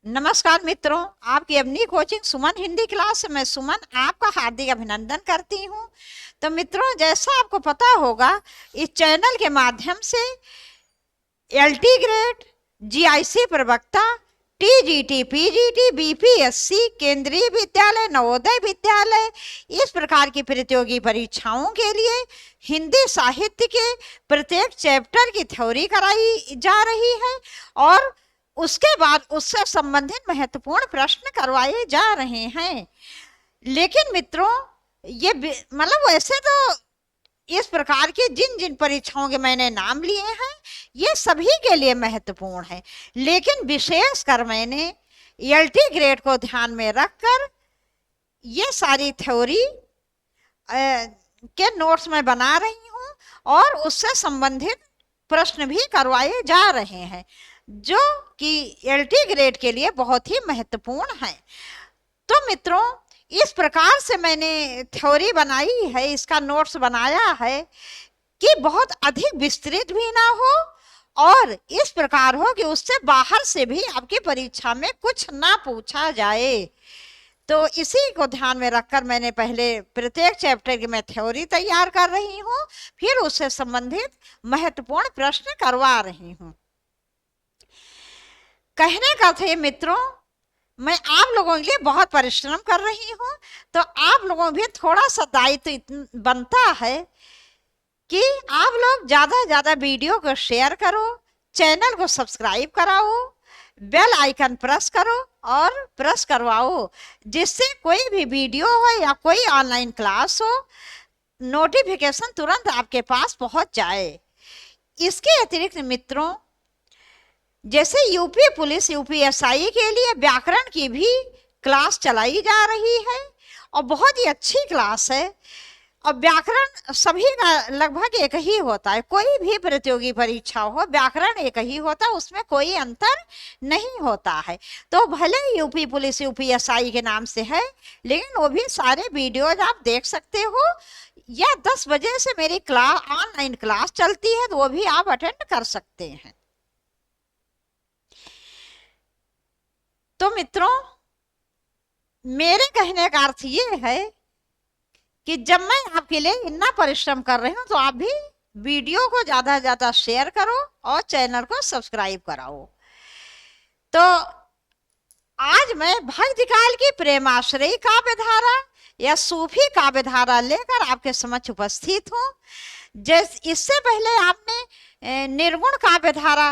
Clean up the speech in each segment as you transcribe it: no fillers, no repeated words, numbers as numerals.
नमस्कार मित्रों, आपकी अपनी कोचिंग सुमन हिंदी क्लास में सुमन आपका हार्दिक अभिनंदन करती हूँ। तो मित्रों, जैसा आपको पता होगा, इस चैनल के माध्यम से एलटी ग्रेड, जीआईसी प्रवक्ता, टीजीटी, पीजीटी, बीपीएससी, केंद्रीय विद्यालय, नवोदय विद्यालय, इस प्रकार की प्रतियोगी परीक्षाओं के लिए हिंदी साहित्य के प्रत्येक चैप्टर की थ्योरी कराई जा रही है और उसके बाद उससे संबंधित महत्वपूर्ण प्रश्न करवाए जा रहे हैं। लेकिन मित्रों, ये मतलब वैसे तो इस प्रकार की जिन जिन परीक्षाओं के मैंने नाम लिए हैं ये सभी के लिए महत्वपूर्ण है, लेकिन विशेषकर मैंने एलटी ग्रेड को ध्यान में रखकर ये सारी थ्योरी के नोट्स में बना रही हूँ और उससे संबंधित प्रश्न भी करवाए जा रहे हैं जो कि एलटी ग्रेड के लिए बहुत ही महत्वपूर्ण है। तो मित्रों, इस प्रकार से मैंने थ्योरी बनाई है, इसका नोट्स बनाया है कि बहुत अधिक विस्तृत भी ना हो और इस प्रकार हो कि उससे बाहर से भी आपकी परीक्षा में कुछ ना पूछा जाए। तो इसी को ध्यान में रखकर मैंने पहले प्रत्येक चैप्टर की मैं थ्योरी तैयार कर रही हूँ, फिर उससे संबंधित महत्वपूर्ण प्रश्न करवा रही हूँ। कहने का था मित्रों, मैं आप लोगों के लिए बहुत परिश्रम कर रही हूँ, तो आप लोगों भी थोड़ा सा दायित्व बनता है कि आप लोग ज़्यादा से ज़्यादा वीडियो को शेयर करो, चैनल को सब्सक्राइब कराओ, बेल आइकन प्रेस करो और प्रेस करवाओ, जिससे कोई भी वीडियो हो या कोई ऑनलाइन क्लास हो, नोटिफिकेशन तुरंत आपके पास पहुंच जाए। इसके अतिरिक्त मित्रों, जैसे यूपी पुलिस, यूपीएसआई के लिए व्याकरण की भी क्लास चलाई जा रही है और बहुत ही अच्छी क्लास है। और व्याकरण सभी का लगभग एक ही होता है, कोई भी प्रतियोगी परीक्षा हो व्याकरण एक ही होता है, उसमें कोई अंतर नहीं होता है। तो भले यूपी पुलिस, यूपीएसआई के नाम से है, लेकिन वो भी सारे वीडियोज आप देख सकते हो, या 10 बजे से मेरी क्लास, ऑनलाइन क्लास चलती है, तो वो भी आप अटेंड कर सकते हैं। तो मित्रों, मेरे कहने का अर्थ ये है कि जब मैं आपके लिए इतना परिश्रम कर रही हूं, तो आप भी वीडियो को ज्यादा से ज्यादा शेयर करो और चैनल को सब्सक्राइब कराओ। तो आज मैं भक्तिकाल की प्रेमाश्रयी काव्यधारा या सूफी काव्यधारा लेकर आपके समक्ष उपस्थित हूँ। जैसे इससे पहले आपने निर्गुण काव्यधारा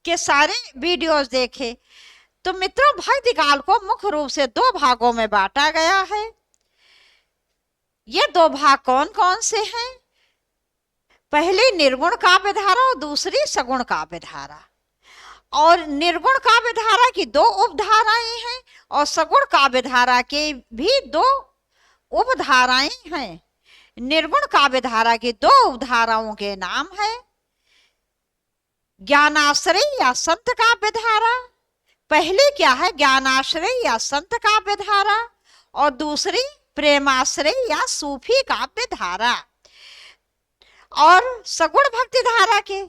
के सारे वीडियोस देखे। तो मित्रों, भक्तिकाल को मुख्य रूप से 2 भागों में बांटा गया है। ये 2 भाग कौन कौन से हैं? पहली निर्गुण काव्यधारा और दूसरी सगुण काव्यधारा। और निर्गुण काव्यधारा की 2 उपधाराएं हैं और सगुण काव्यधारा के भी 2 उपधाराएं हैं। निर्गुण काव्यधारा की 2 उपधाराओं के नाम है ज्ञानाश्रय या संत काव्यधारा। पहली क्या है? ज्ञानाश्रय या संत काव्यधारा, और दूसरी प्रेमाश्रय या सूफी काव्यधारा। और सगुण भक्ति धारा के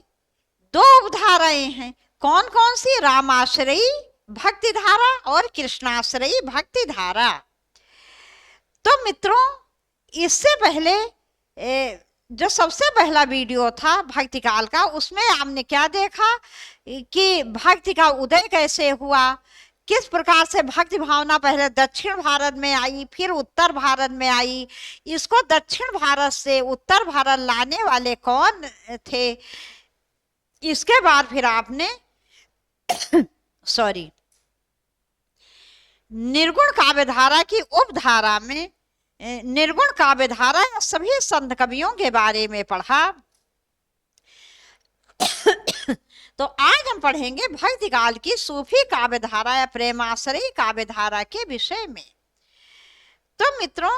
2 उपधाराएं हैं। कौन कौन सी? रामाश्रयी भक्ति धारा और कृष्णाश्रयी भक्ति धारा। तो मित्रों, इससे पहले जो सबसे पहला वीडियो था भक्तिकाल का, उसमें आपने क्या देखा कि भक्ति का उदय कैसे हुआ, किस प्रकार से भक्ति भावना पहले दक्षिण भारत में आई, फिर उत्तर भारत में आई, इसको दक्षिण भारत से उत्तर भारत लाने वाले कौन थे। इसके बाद फिर आपने निर्गुण काव्यधारा की उपधारा में निर्गुण काव्यधारा या सभी संत कवियों के बारे में पढ़ा। तो आज हम पढ़ेंगे भक्तिकाल की सूफी काव्यधारा या प्रेमाश्रयी काव्यधारा के विषय में। तो मित्रों,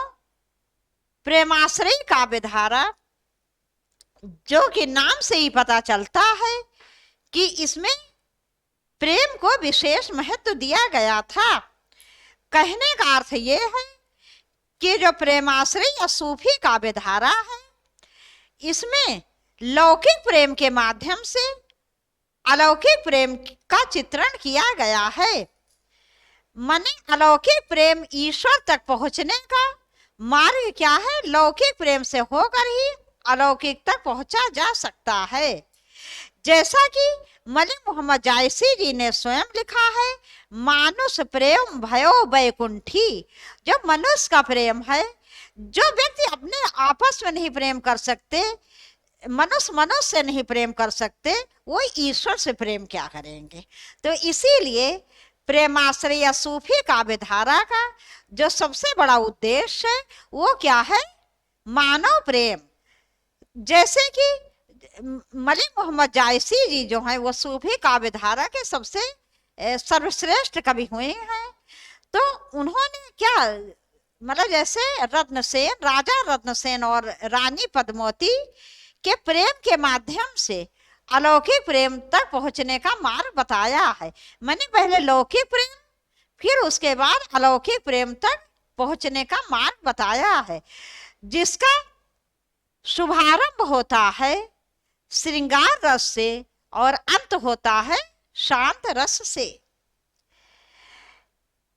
प्रेमाश्रयी काव्यधारा, जो कि नाम से ही पता चलता है कि इसमें प्रेम को विशेष महत्व दिया गया था। कहने का अर्थ ये है कि जो प्रेमाश्रयी या सूफी काव्यधारा है, इसमें लौकिक प्रेम के माध्यम से अलौकिक प्रेम का चित्रण किया गया है। माने अलौकिक प्रेम ईश्वर तक पहुंचने का मार्ग क्या है? लौकिक प्रेम से होकर ही अलौकिक तक पहुंचा जा सकता है। जैसा कि मलिक मोहम्मद जायसी जी ने स्वयं लिखा है, मानुष प्रेम भयो बैकुंठी। जो मनुष्य का प्रेम है, जो व्यक्ति अपने आपस में नहीं प्रेम कर सकते, मनुष्य मनुष्य से नहीं प्रेम कर सकते, वो ईश्वर से प्रेम क्या करेंगे? तो इसीलिए प्रेमाश्रय या सूफी काव्य धारा का जो सबसे बड़ा उद्देश्य है वो क्या है? मानव प्रेम। जैसे कि मलिक मोहम्मद जायसी जी जो हैं वो सूफी काव्य धारा के सबसे सर्वश्रेष्ठ कवि हुए हैं। तो उन्होंने क्या, मतलब जैसे रत्नसेन, राजा रत्नसेन और रानी पद्मावती के प्रेम के माध्यम से अलौकिक प्रेम तक पहुंचने का मार्ग बताया है। मैंने पहले लौकिक प्रेम, फिर उसके बाद अलौकिक प्रेम तक पहुंचने का मार्ग बताया है, जिसका शुभारंभ होता है श्रृंगार रस से और अंत होता है शांत रस से।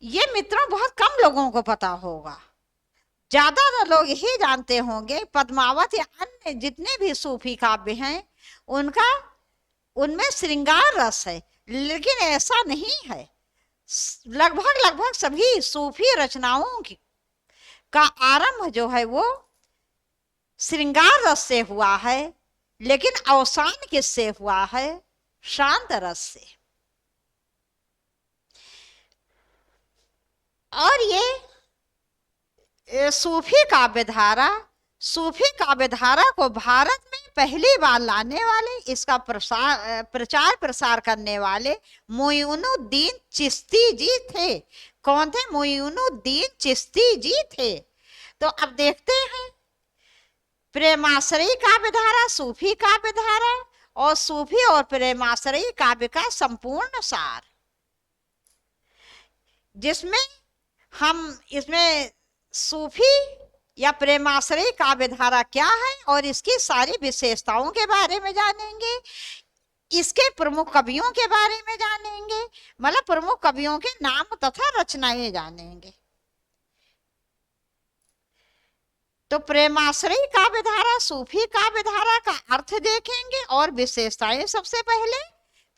ये मित्रों बहुत कम लोगों को पता होगा। ज्यादातर लोग यही जानते होंगे पद्मावत या अन्य जितने भी सूफी काव्य हैं उनका, उनमें श्रृंगार रस है, लेकिन ऐसा नहीं है। लगभग सभी सूफी रचनाओं की का आरंभ जो है वो श्रृंगार रस से हुआ है, लेकिन अवसान किससे हुआ है? शांत रस से। और ये सूफी काव्य धारा को भारत में पहली बार लाने वाले, इसका प्रचार प्रसार करने वाले मोइनुद्दीन चिश्ती जी थे। कौन थे? मोइनुद्दीन चिश्ती जी थे। तो अब देखते हैं प्रेमाश्रयी काव्य धारा, सूफी काव्य धारा और सूफी और प्रेमाश्रयी काव्य का संपूर्ण सार, जिसमें हम इसमें सूफी या प्रेमाश्रयी काव्य धारा क्या है और इसकी सारी विशेषताओं के बारे में जानेंगे, इसके प्रमुख कवियों के बारे में जानेंगे, मतलब प्रमुख कवियों के नाम तथा रचनाएं जानेंगे। तो प्रेमाश्रयी काव्य धारा, सूफी काव्य धारा का अर्थ देखेंगे और विशेषताएं सबसे पहले,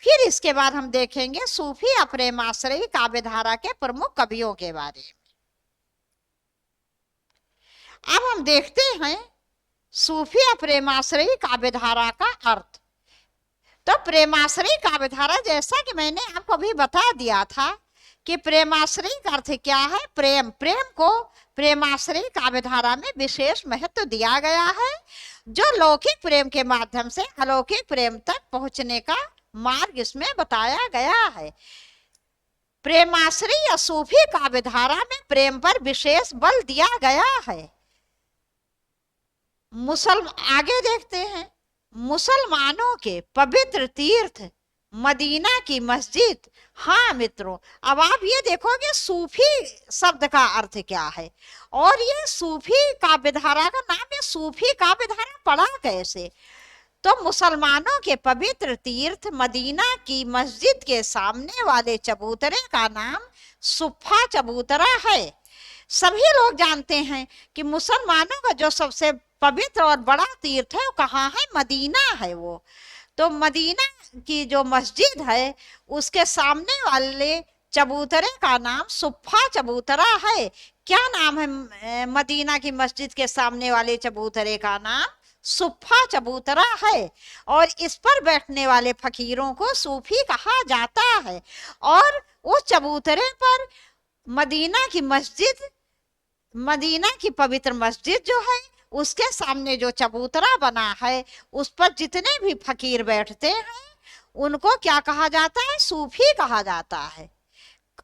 फिर इसके बाद हम देखेंगे सूफी या प्रेमाश्रयी काव्य धारा के प्रमुख कवियों के बारे में। अब हम देखते हैं सूफी या प्रेमाश्रयी काव्य धारा का अर्थ। तो प्रेमाश्रयी काव्य धारा, जैसा कि मैंने आपको अभी बता दिया था कि प्रेमाश्रयी का अर्थ क्या है? प्रेम। प्रेम को प्रेमाश्रयी काव्य धारा में विशेष महत्व दिया गया है, जो लौकिक प्रेम के माध्यम से अलौकिक प्रेम तक पहुंचने का मार्ग इसमें बताया गया है। प्रेमाश्रयी या सूफी काव्य धारा में प्रेम पर विशेष बल दिया गया है। आगे देखते हैं, मुसलमानों के पवित्र तीर्थ मदीना की मस्जिद। हाँ मित्रों, अब आप ये देखोगे सूफी शब्द का अर्थ क्या है, और ये सूफी काव्य धारा का नाम है। सूफी काव्य धारा पढ़ा कैसे? तो मुसलमानों के पवित्र तीर्थ मदीना की मस्जिद के सामने वाले चबूतरे का नाम सुफ़ा चबूतरा है। सभी लोग जानते हैं कि मुसलमानों का जो सबसे पवित्र और बड़ा तीर्थ है वो कहाँ है? मदीना है वो। तो मदीना की जो मस्जिद है उसके सामने वाले चबूतरे का नाम सुफ़ा चबूतरा है। क्या नाम है मदीना की मस्जिद के सामने वाले चबूतरे का? नाम सुफ़ा चबूतरा है। और इस पर बैठने वाले फकीरों को सूफी कहा जाता है। और उस चबूतरे पर मदीना की पवित्र मस्जिद जो है उसके सामने जो चबूतरा बना है उस पर जितने भी फकीर बैठते हैं उनको क्या कहा जाता है? सूफी कहा जाता है।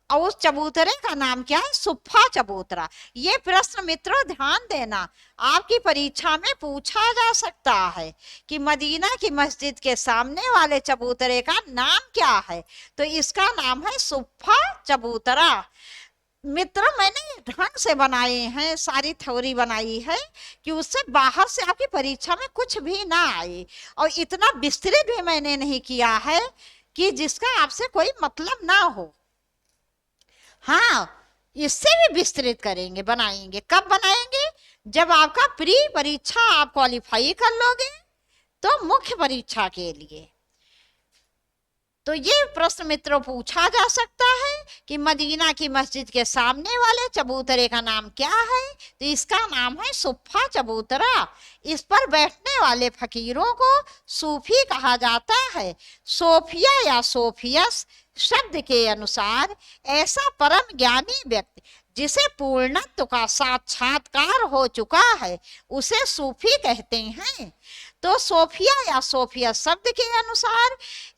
और उस चबूतरे का नाम क्या है? सुफ़ा चबूतरा। ये प्रश्न मित्रों ध्यान देना, आपकी परीक्षा में पूछा जा सकता है कि मदीना की मस्जिद के सामने वाले चबूतरे का नाम क्या है? तो इसका नाम है सुफ़ा चबूतरा। मित्रों मैंने ढंग से बनाए हैं, सारी थ्योरी बनाई है कि उससे बाहर से आपकी परीक्षा में कुछ भी ना आए, और इतना विस्तृत भी मैंने नहीं किया है कि जिसका आपसे कोई मतलब ना हो। हाँ, इससे भी विस्तृत करेंगे, बनाएंगे। कब बनाएंगे? जब आपका प्री परीक्षा आप क्वालिफाई कर लोगे तो मुख्य परीक्षा के लिए। तो ये प्रश्न मित्रों पूछा जा सकता है कि मदीना की मस्जिद के सामने वाले चबूतरे का नाम क्या है? तो इसका नाम है सुफ़ा चबूतरा। इस पर बैठने वाले फकीरों को सूफी कहा जाता है। सोफिया या सोफियस शब्द के अनुसार ऐसा परम ज्ञानी व्यक्ति जिसे पूर्णत्व का साक्षात्कार हो चुका है उसे सूफी कहते हैं। तो सोफिया या सोफिया शब्द के अनुसार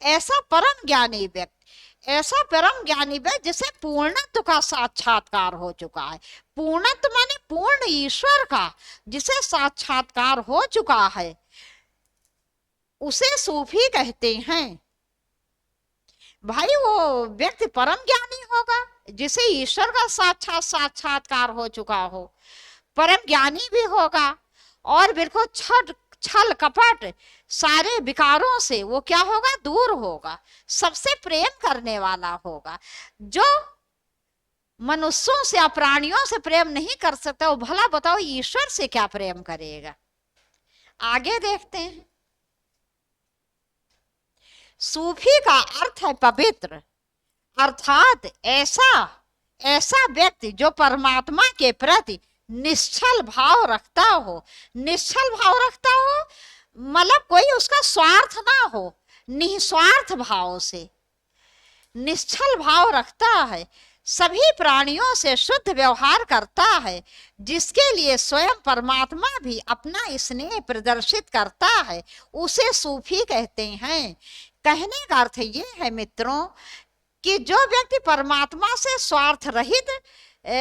ऐसा परम ज्ञानी व्यक्ति, ऐसा परम ज्ञानी व्यक्ति जिसे पूर्णत्व का साक्षात्कार हो चुका है। पूर्णत्व माने पूर्ण ईश्वर का जिसे साक्षात्कार हो चुका है उसे सूफी कहते हैं। भाई वो व्यक्ति परम ज्ञानी होगा जिसे ईश्वर का साक्षात्कार हो चुका हो, परम ज्ञानी भी होगा और बिल्कुल छल कपट सारे विकारों से वो क्या होगा? दूर होगा। सबसे प्रेम करने वाला होगा। जो मनुष्यों से या प्राणियों से प्रेम नहीं कर सकता वो भला बताओ ईश्वर से क्या प्रेम करेगा? आगे देखते हैं। सूफी का अर्थ है पवित्र, अर्थात ऐसा व्यक्ति जो परमात्मा के प्रति निश्चल भाव रखता हो। निश्चल भाव रखता हो मतलब कोई उसका स्वार्थ ना हो, निस्वार्थ भाव से निश्चल भाव रखता है। सभी प्राणियों से शुद्ध व्यवहार करता है, जिसके लिए स्वयं परमात्मा भी अपना स्नेह प्रदर्शित करता है, उसे सूफी कहते हैं। कहने का अर्थ ये है मित्रों कि जो व्यक्ति परमात्मा से स्वार्थ रहित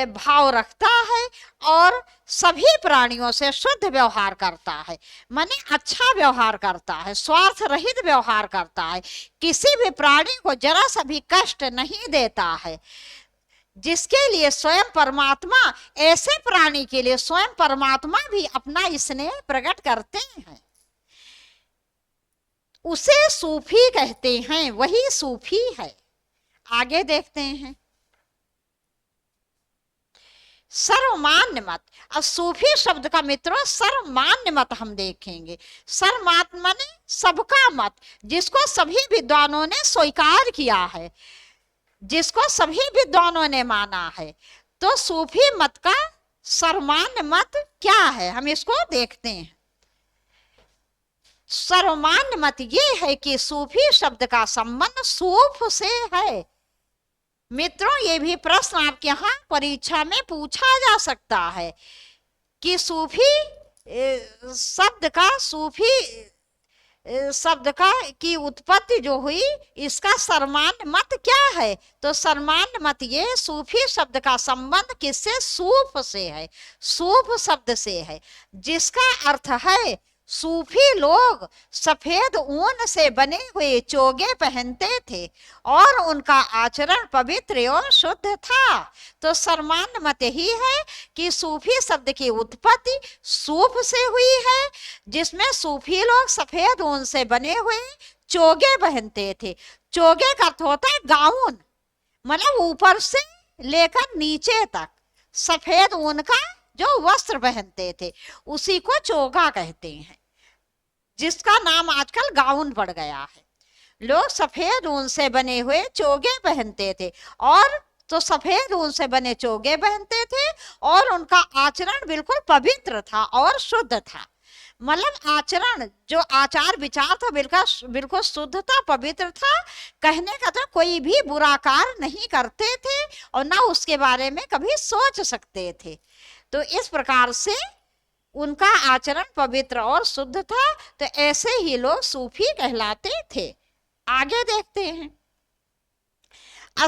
भाव रखता है और सभी प्राणियों से शुद्ध व्यवहार करता है, माने अच्छा व्यवहार करता है, स्वार्थ रहित व्यवहार करता है, किसी भी प्राणी को जरा सा भी कष्ट नहीं देता है, जिसके लिए स्वयं परमात्मा, ऐसे प्राणी के लिए स्वयं परमात्मा भी अपना स्नेह प्रकट करते हैं, उसे सूफी कहते हैं। वही सूफी है। आगे देखते हैं। सर्वमान्य मत। अब सूफी शब्द का मित्रों सर्वमान्य मत हम देखेंगे। सर्वमान्य माने सबका मत, जिसको सभी विद्वानों ने स्वीकार किया है, जिसको सभी विद्वानों ने माना है। तो सूफी मत का सर्वमान्य मत क्या है हम इसको देखते हैं। सर्वमान्य मत ये है कि सूफी शब्द का संबंध सूफ से है। मित्रों ये भी प्रश्न आपके यहाँ परीक्षा में पूछा जा सकता है कि सूफी शब्द का की उत्पत्ति जो हुई इसका सर्वमान्य मत क्या है। तो सर्वमान्य मत ये सूफी शब्द का संबंध किससे? सूफ से है, सूफ शब्द से है, जिसका अर्थ है सूफी लोग सफेद ऊन से बने हुए चोगे पहनते थे और उनका आचरण पवित्र एवं शुद्ध था। तो सर्वमान्य मत ही है कि सूफी शब्द की उत्पत्ति सूफ से हुई है, जिसमें सूफी लोग सफेद ऊन से बने हुए चोगे पहनते थे। चोगे का अर्थ होता है गाउन, मतलब ऊपर से लेकर नीचे तक सफेद ऊन का जो वस्त्र पहनते थे उसी को चोगा कहते हैं, जिसका नाम आजकल गाउन पड़ गया है। लोग सफेद ऊन से बने हुए चोगे पहनते थे और तो सफेद ऊन से बने चोगे पहनते थे और उनका आचरण बिल्कुल पवित्र था और शुद्ध था। मतलब आचरण जो आचार विचार था बिल्कुल शुद्ध था, पवित्र था। कहने का तो कोई भी बुरा कार्य नहीं करते थे और ना उसके बारे में कभी सोच सकते थे। तो इस प्रकार से उनका आचरण पवित्र और शुद्ध था। तो ऐसे ही लोग सूफी कहलाते थे। आगे देखते हैं।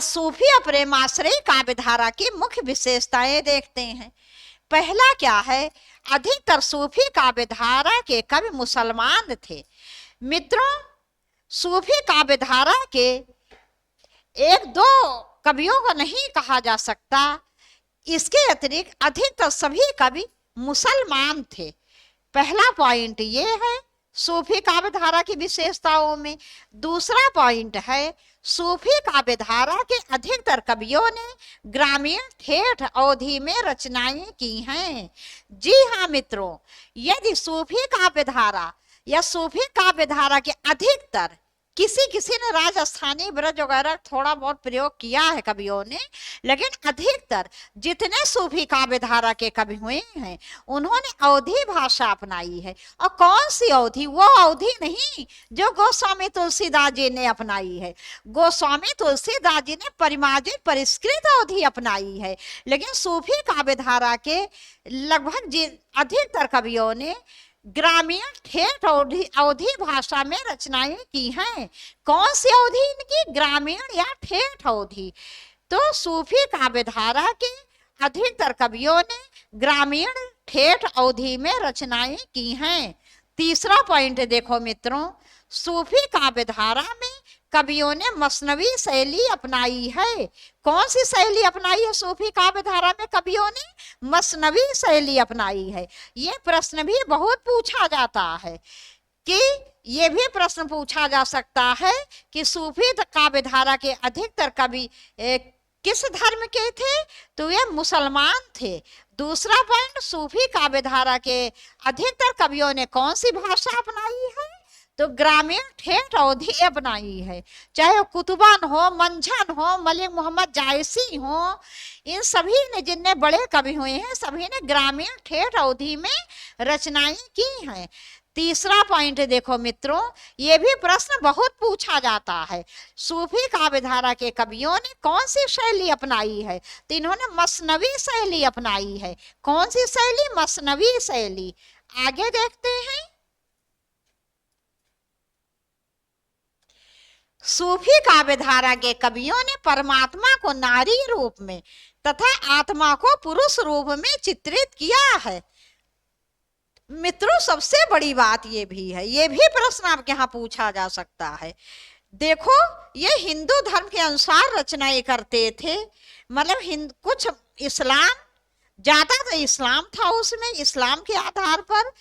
सूफी प्रेमाश्रयी काव्यधारा की मुख्य विशेषताएं देखते हैं। पहला क्या है? अधिकतर सूफी काव्यधारा के कवि मुसलमान थे। मित्रों सूफी काव्यधारा के एक दो कवियों को नहीं कहा जा सकता, इसके अतिरिक्त अधिकतर सभी कवि मुसलमान थे। पहला पॉइंट ये है सूफी काव्यधारा की विशेषताओं में। दूसरा पॉइंट है सूफी काव्यधारा के अधिकतर कवियों ने ग्रामीण ठेठ अवधि में रचनाएं की हैं। जी हाँ मित्रों, यदि सूफी काव्यधारा या सूफी काव्यधारा के अधिकतर, किसी किसी ने राजस्थानी ब्रज वगैरह थोड़ा बहुत प्रयोग किया है कवियों ने, लेकिन अधिकतर जितने सूफी काव्यधारा के कवि हुए हैं उन्होंने अवधी भाषा अपनाई है। और कौन सी अवधि? वो अवधि नहीं जो गोस्वामी तुलसीदास जी ने अपनाई है। गोस्वामी तुलसीदास जी ने परिमार्जित परिष्कृत अवधि अपनाई है, लेकिन सूफी काव्यधारा के लगभग अधिकतर कवियों ने ग्रामीण ठेठ अवधी भाषा में रचनाएं की हैं। कौन सी अवधि इनकी? ग्रामीण या ठेठ अवधि। तो सूफी काव्यधारा के अधिकतर कवियों ने ग्रामीण ठेठ अवधि में रचनाएं की हैं। तीसरा पॉइंट देखो मित्रों, सूफी काव्यधारा में कवियों ने मसनवी शैली अपनाई है। कौन सी शैली अपनाई है सूफी काव्यधारा में? कवियों ने मसनवी शैली अपनाई है। ये प्रश्न भी बहुत पूछा जाता है कि ये भी प्रश्न पूछा जा सकता है कि सूफी काव्यधारा के अधिकतर कवि किस धर्म के थे? तो ये मुसलमान थे। दूसरा पॉइंट, सूफी काव्यधारा के अधिकतर कवियों ने कौन सी भाषा अपनाई है? तो ग्रामीण ठेठ अवधि अपनाई है। चाहे कुतुबान हो, मंझन हो, मलिक मोहम्मद जायसी हो, इन सभी ने, जिनने बड़े कवि हुए हैं, सभी ने ग्रामीण ठेठ अवधि में रचनाएं की हैं। तीसरा पॉइंट देखो मित्रों, ये भी प्रश्न बहुत पूछा जाता है, सूफी काव्यधारा के कवियों ने कौन सी शैली अपनाई है? तो इन्होंने मसनवी शैली अपनाई है। कौन सी शैली? मसनवी शैली। आगे देखते हैं, सूफी काव्यधारा के कवियों ने परमात्मा को नारी रूप में तथा आत्मा को पुरुष रूप में चित्रित किया है। मित्रों, सबसे बड़ी बात ये भी है, ये भी प्रश्न आपके यहाँ पूछा जा सकता है। देखो, ये हिंदू धर्म के अनुसार रचनाएं करते थे, मतलब कुछ इस्लाम, ज्यादा तो इस्लाम था उसमें, इस्लाम के आधार पर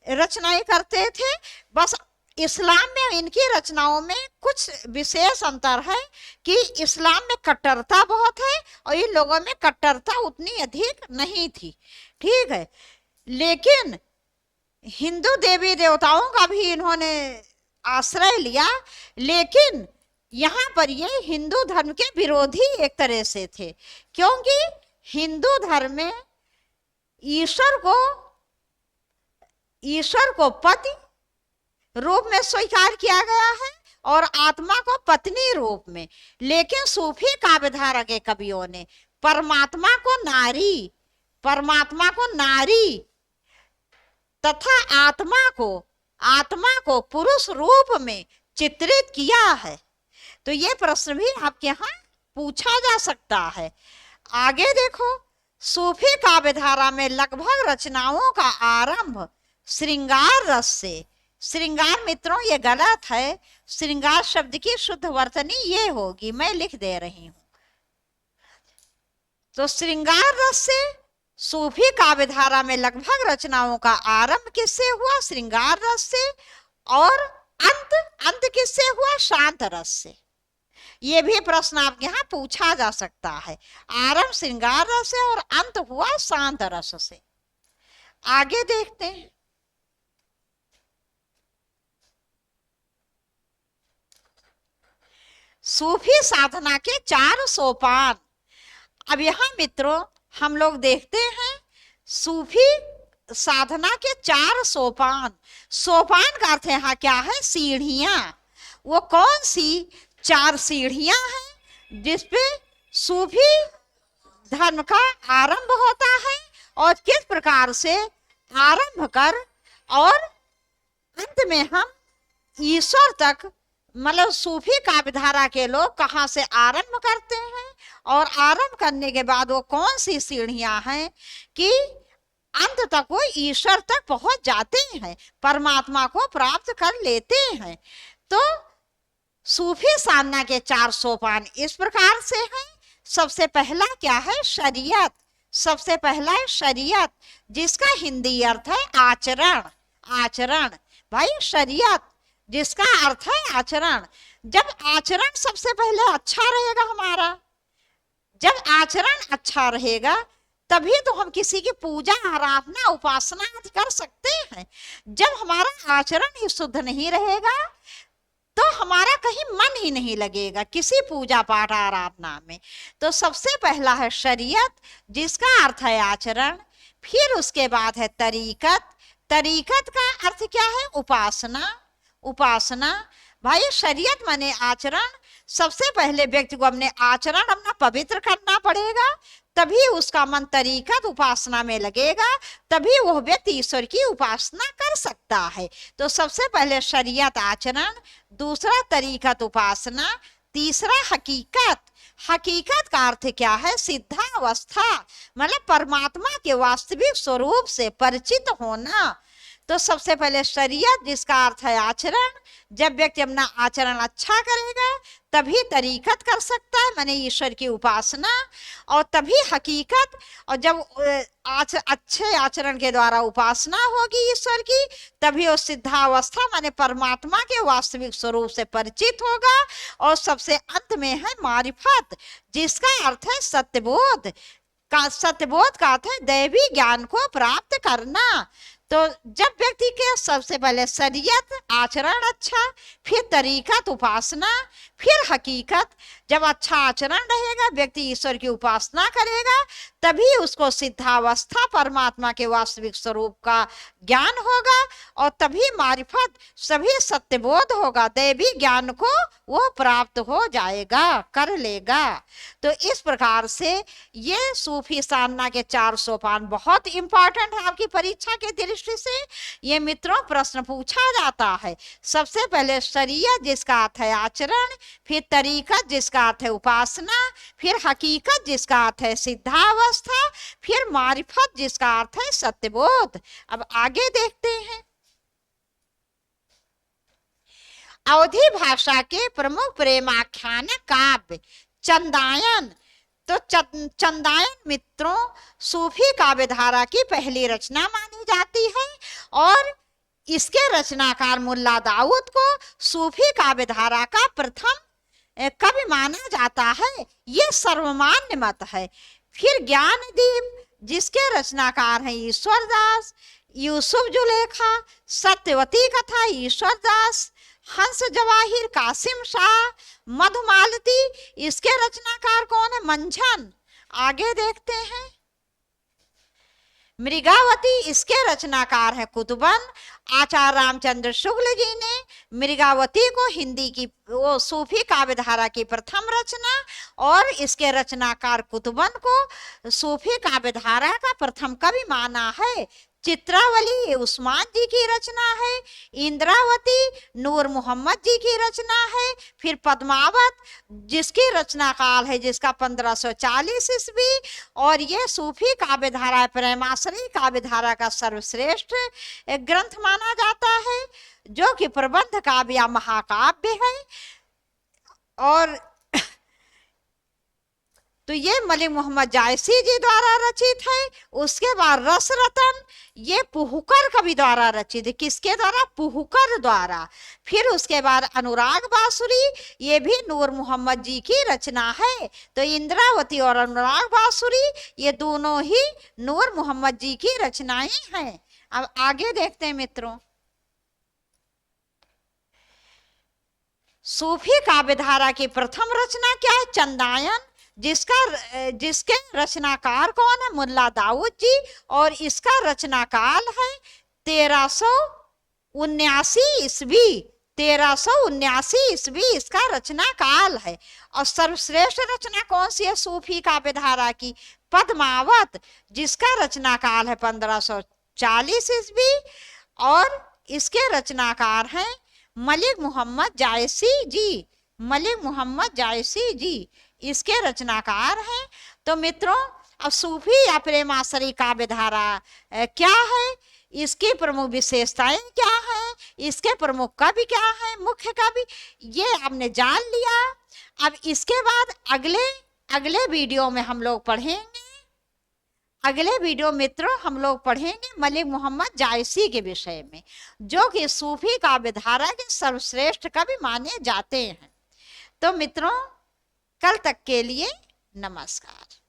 रचनाएं करते थे। बस इस्लाम में इनकी रचनाओं में कुछ विशेष अंतर है कि इस्लाम में कट्टरता बहुत है और इन लोगों में कट्टरता उतनी अधिक नहीं थी। ठीक है, लेकिन हिंदू देवी देवताओं का भी इन्होंने आश्रय लिया, लेकिन यहाँ पर ये हिंदू धर्म के विरोधी एक तरह से थे, क्योंकि हिंदू धर्म में ईश्वर को पति रूप में स्वीकार किया गया है और आत्मा को पत्नी रूप में। लेकिन सूफी काव्यधारा के कवियों ने परमात्मा को नारी तथा आत्मा को पुरुष रूप में चित्रित किया है। तो ये प्रश्न भी आपके यहाँ पूछा जा सकता है। आगे देखो, सूफी काव्यधारा में लगभग रचनाओं का आरंभ श्रृंगार रस से। श्रृंगार मित्रों ये गलत है, श्रृंगार शब्द की शुद्ध वर्तनी ये होगी, मैं लिख दे रही हूं। तो श्रृंगार रस से सूफी काव्यधारा में लगभग रचनाओं का आरंभ किससे हुआ? श्रृंगार रस से। और अंत किससे हुआ? शांत रस से। ये भी प्रश्न आपके यहाँ पूछा जा सकता है। आरंभ श्रृंगार रस से और अंत हुआ शांत रस से। आगे देखते हैं, सूफी साधना के 4 सोपान। अब यहाँ मित्रों हम लोग देखते हैं सूफी साधना के 4 सोपान। सोपान का अर्थ यहाँ क्या है? सीढ़ियां। वो कौन सी 4 सीढ़ियां हैं जिसपे सूफी धर्म का आरंभ होता है और किस प्रकार से आरंभ कर और अंत में हम ईश्वर तक, मतलब सूफी काव्यधारा के लोग कहाँ से आरंभ करते हैं और आरंभ करने के बाद वो कौन सी सीढ़ियां हैं कि अंत तक वो ईश्वर तक पहुंच जाते हैं, परमात्मा को प्राप्त कर लेते हैं। तो सूफी साधना के 4 सोपान इस प्रकार से हैं। सबसे पहला क्या है? शरीयत। सबसे पहला है शरीयत, जिसका हिंदी अर्थ है आचरण। आचरण भाई, शरीयत जिसका अर्थ है आचरण। जब आचरण सबसे पहले अच्छा रहेगा हमारा, जब आचरण अच्छा रहेगा तभी तो हम किसी की पूजा आराधना उपासना आदि कर सकते हैं। जब हमारा आचरण ही शुद्ध नहीं रहेगा तो हमारा कहीं मन ही नहीं लगेगा किसी पूजा पाठ आराधना में। तो सबसे पहला है शरीयत, जिसका अर्थ है आचरण। फिर उसके बाद है तरीकत। तरीकत का अर्थ क्या है? उपासना। उपासना भाई, शरीयत माने आचरण। सबसे पहले व्यक्ति को अपने आचरण अपना पवित्र करना पड़ेगा, तभी उसका मन तरीकत उपासना में लगेगा, तभी वह व्यक्ति ईश्वर की उपासना कर सकता है। तो सबसे पहले शरीयत आचरण, दूसरा तरीकत उपासना, तीसरा हकीकत। हकीकत का अर्थ क्या है? सिद्धावस्था, मतलब परमात्मा के वास्तविक स्वरूप से परिचित होना। तो सबसे पहले शरीयत, जिसका अर्थ है आचरण। जब व्यक्ति अपना आचरण अच्छा करेगा तभी तरीकत कर सकता है, माने ईश्वर की उपासना, और तभी हकीकत। और जब अच्छे आचरण के द्वारा उपासना होगी ईश्वर की, तभी वो सिद्धावस्था माने परमात्मा के वास्तविक स्वरूप से परिचित होगा। और सबसे अंत में है मारिफत, जिसका अर्थ है सत्यबोध। सत्यबोध का अर्थ है दैवी ज्ञान को प्राप्त करना। तो जब व्यक्ति के सबसे पहले शरीयत आचरण अच्छा, फिर तरीकत उपासना, फिर हकीकत। जब अच्छा आचरण रहेगा, व्यक्ति ईश्वर की उपासना करेगा, तभी उसको सिद्धावस्था परमात्मा के वास्तविक स्वरूप का ज्ञान होगा, और तभी मारिफत सभी सत्यबोध होगा, दैवी ज्ञान को वो प्राप्त हो जाएगा, कर लेगा। तो इस प्रकार से ये सूफी साधना के 4 सोपान बहुत इंपॉर्टेंट है आपकी परीक्षा के दृष्टि से। ये मित्रों प्रश्न पूछा जाता है। सबसे पहले शरीयत, जिसका अर्थ है आचरण, फिर तरीकत, जिसका अर्थ है उपासना, फिर हकीकत, जिसका अर्थ है सिद्धावस्था, फिर मारिफत, जिसका अर्थ है सत्यबोध। अब आगे देखते हैं। अवधी भाषा के प्रमुख प्रेमाख्यान काव्य चंदायन। तो चंदायन मित्रों सूफी काव्य धारा की पहली रचना मानी जाती है, और इसके रचनाकार मुल्ला दाऊद को सूफी काव्य धारा का प्रथम कवि माना जाता है, ये सर्वमान्य मत है। फिर ज्ञानदीप, जिसके रचनाकार हैं ईश्वरदास, यूसुफ जुलेखा, सत्यवती कथा ईश्वरदास, हंस जवाहिर कासिम शाह, मधुमालती, इसके रचनाकार कौन है? मंझन। आगे देखते हैं। मृगावती, इसके रचनाकार है कुतुबन। आचार्य रामचंद्र शुक्ल जी ने मृगावती को हिंदी की वो सूफी काव्य धारा की प्रथम रचना, और इसके रचनाकार कुतुबन को सूफी काव्य धारा का प्रथम कवि माना है। चित्रावली उस्मान जी की रचना है। इंद्रावती नूर मोहम्मद जी की रचना है। फिर पद्मावत, जिसकी रचना काल है जिसका 1540 ईस्वी, और ये सूफी काव्य धारा प्रेमाश्रयी काव्य धारा का सर्वश्रेष्ठ ग्रंथ माना जाता है, जो कि प्रबंध काव्य या महाकाव्य है। और तो ये मलिक मोहम्मद जायसी जी द्वारा रचित है। उसके बाद रस रतन, ये पुहकर कवि द्वारा रचित है। किसके द्वारा? पुहकर द्वारा। फिर उसके बाद अनुराग बांसुरी, ये भी नूर मोहम्मद जी की रचना है। तो इंद्रावती और अनुराग बांसुरी ये दोनों ही नूर मोहम्मद जी की रचनाएं हैं। अब आगे देखते हैं मित्रों। सूफी काव्य धारा की प्रथम रचना क्या है? चंदायन, जिसके रचनाकार कौन है? मुल्ला दाऊद जी, और इसका रचनाकाल है 1379 ईस्वी। 1379 ईस्वी इसका रचना काल है। और सर्वश्रेष्ठ रचना कौन सी है सूफी काव्य धारा की? पद्मावत, जिसका रचना काल है 1540 ईस्वी, और इसके रचनाकार हैं मलिक मोहम्मद जायसी जी। मलिक मोहम्मद जायसी जी इसके रचनाकार हैं। तो मित्रों अब सूफी या प्रेमाश्रयी काव्य धारा क्या है, इसकी प्रमुख विशेषताएं क्या है, इसके प्रमुख कवि क्या है, मुख्य कवि, ये आपने जान लिया। अब इसके बाद अगले वीडियो में हम लोग पढ़ेंगे अगले वीडियो मित्रों हम लोग पढ़ेंगे मलिक मोहम्मद जायसी के विषय में, जो कि सूफी काव्यधारा के सर्वश्रेष्ठ कवि माने जाते हैं। तो मित्रों कल तक के लिए नमस्कार।